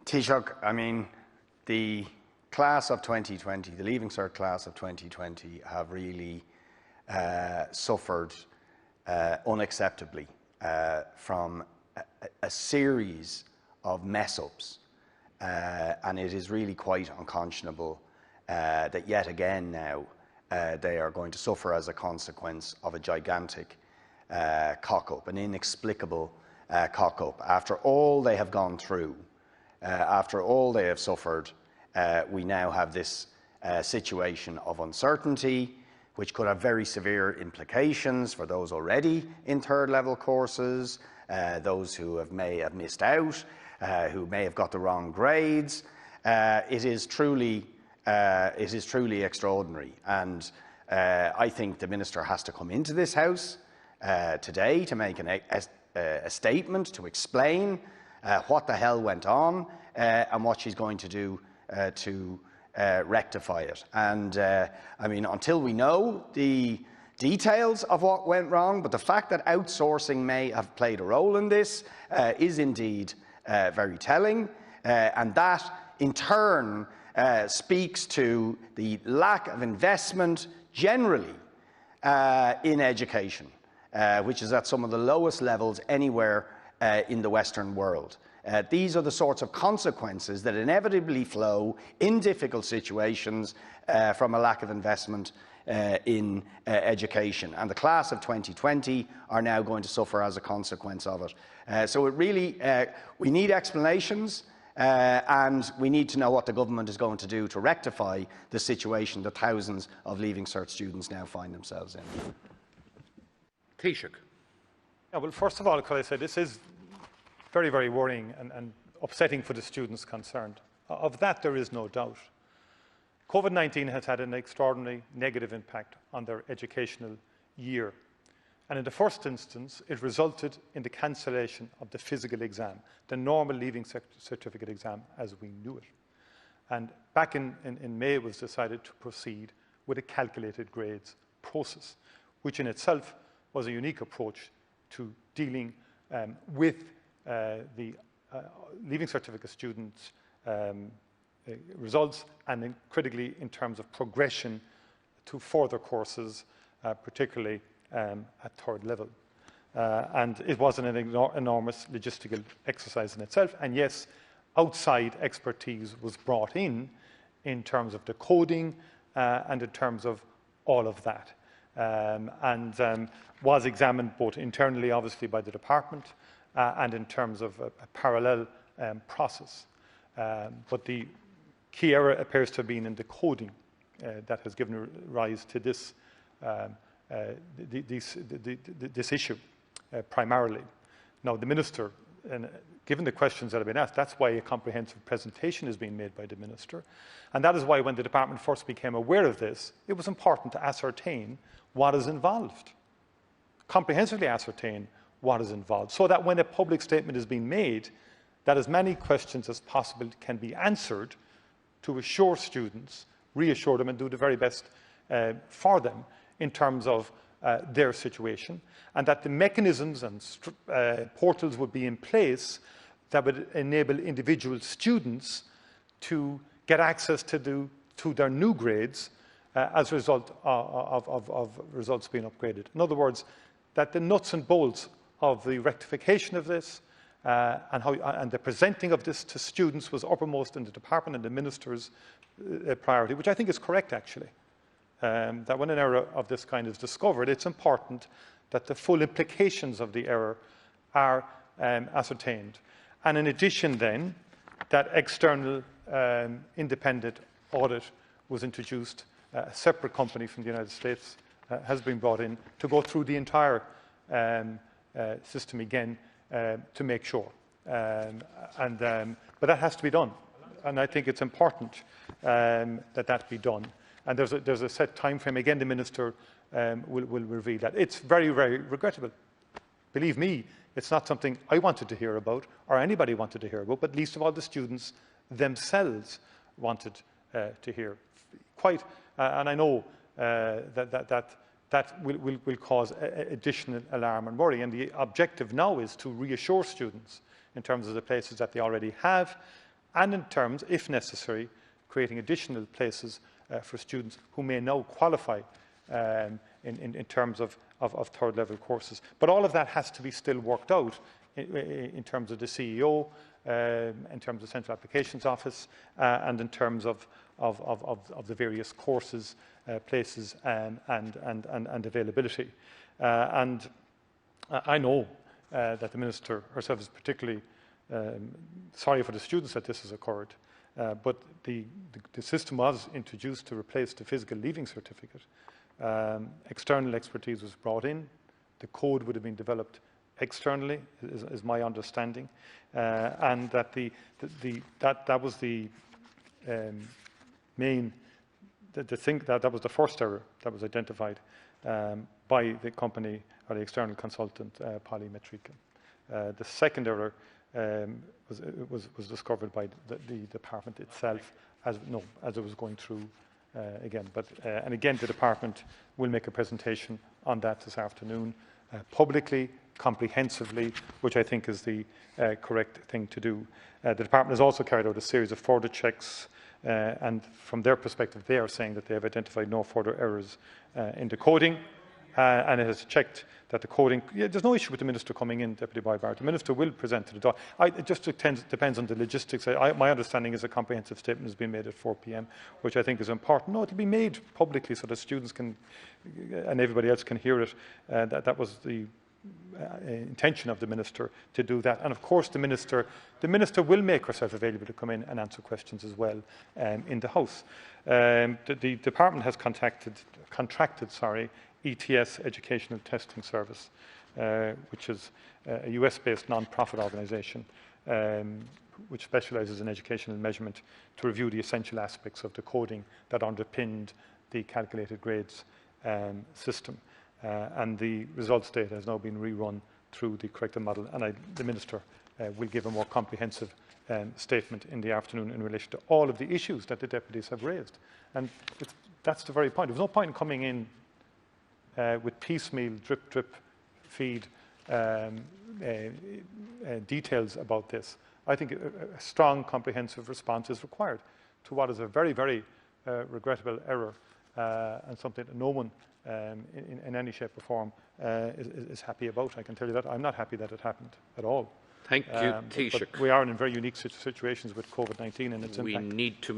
Taoiseach, I mean, the class of 2020, the Leaving Cert class of 2020 have really suffered unacceptably from a series of mess-ups, and it is really quite unconscionable that yet again now they are going to suffer as a consequence of a gigantic cock-up, an inexplicable cock-up. After all they have gone through, after all they have suffered, we now have this situation of uncertainty, which could have very severe implications for those already in third-level courses, those who may have missed out, who may have got the wrong grades. It is truly extraordinary, and I think the Minister has to come into this House today to make a statement to explain what the hell went on and what she's going to do to rectify it. And I mean, until we know the details of what went wrong, but the fact that outsourcing may have played a role in this is indeed very telling, and that in turn speaks to the lack of investment generally in education, which is at some of the lowest levels anywhere in the Western world. These are the sorts of consequences that inevitably flow in difficult situations from a lack of investment in education. And the class of 2020 are now going to suffer as a consequence of it. So it really, we need explanations and we need to know what the government is going to do to rectify the situation that thousands of Leaving Cert students now find themselves in. Taoiseach. Yeah, well, first of all, could I say this is very, very worrying and upsetting for the students concerned. Of that, there is no doubt. COVID-19 has had an extraordinary negative impact on their educational year. And in the first instance, it resulted in the cancellation of the physical exam, the normal Leaving Certificate exam as we knew it. And back in May, it was decided to proceed with a calculated grades process, which in itself was a unique approach to dealing with the Leaving Certificate students' results, and critically in terms of progression to further courses, particularly at third level. And it wasn't an enormous logistical exercise in itself. And yes, outside expertise was brought in terms of the coding and in terms of all of that. And was examined both internally, obviously, by the department and in terms of a parallel process. But the key error appears to have been in the coding that has given rise to this this issue primarily. Now, the Minister, and given the questions that have been asked, that's why a comprehensive presentation is being made by the Minister. And that is why when the department first became aware of this, it was important to ascertain what is involved, comprehensively ascertain what is involved, so that when a public statement is being made, that as many questions as possible can be answered to assure students, reassure them and do the very best for them in terms of their situation, and that the mechanisms and portals would be in place that would enable individual students to get access to their new grades as a result of results being upgraded. In other words, that the nuts and bolts of the rectification of this and the presenting of this to students was uppermost in the department and the Minister's priority, which I think is correct, actually. That when an error of this kind is discovered, it's important that the full implications of the error are ascertained. And in addition then, that external independent audit was introduced. A separate company from the United States has been brought in to go through the entire system again to make sure. But that has to be done. And I think it's important that that be done. And there's a set time frame. Again, the Minister will reveal that. It's very, very regrettable. Believe me, it's not something I wanted to hear about or anybody wanted to hear about, but least of all the students themselves wanted to hear. And I know that will cause additional alarm and worry. And the objective now is to reassure students in terms of the places that they already have and in terms, if necessary, creating additional places for students who may now qualify in terms of third level courses. But all of that has to be still worked out in terms of the CEO, in terms of Central Applications Office, and in terms of the various courses, places and availability. And I know that the Minister herself is particularly sorry for the students that this has occurred, but the system was introduced to replace the physical leaving certificate. External expertise was brought in. The code would have been developed externally, is my understanding, and that that was the main thing that was the first error that was identified by the company or the external consultant, Polymetrica. The second error was discovered by the department itself as it was going through again. But and again, the department will make a presentation on that this afternoon, publicly, comprehensively, which I think is the correct thing to do. The department has also carried out a series of further checks, and from their perspective, they are saying that they have identified no further errors in the coding, and it has checked that the coding. Yeah, there's no issue with the Minister coming in, Deputy Boyd Barrett. The Minister will present to the Dáil. It just depends on the logistics. My understanding is a comprehensive statement has been made at 4 p.m, which I think is important. No, it will be made publicly so that students can and everybody else can hear it. That was the intention of the Minister to do that. And of course the Minister will make herself available to come in and answer questions as well in the House. The Department has contracted ETS, Educational Testing Service, which is a US-based non-profit organisation which specialises in educational measurement, to review the essential aspects of the coding that underpinned the calculated grades system. And the results data has now been rerun through the corrected model, and the Minister will give a more comprehensive statement in the afternoon in relation to all of the issues that the deputies have raised. And that's the very point. There was no point in coming in with piecemeal, drip feed details about this. I think a strong, comprehensive response is required to what is a very, very regrettable error, and something that no one in any shape or form is happy about. I can tell you that. I'm not happy that it happened at all. Thank you, Taoiseach. But we are in very unique situations with COVID-19 and its impact. We need to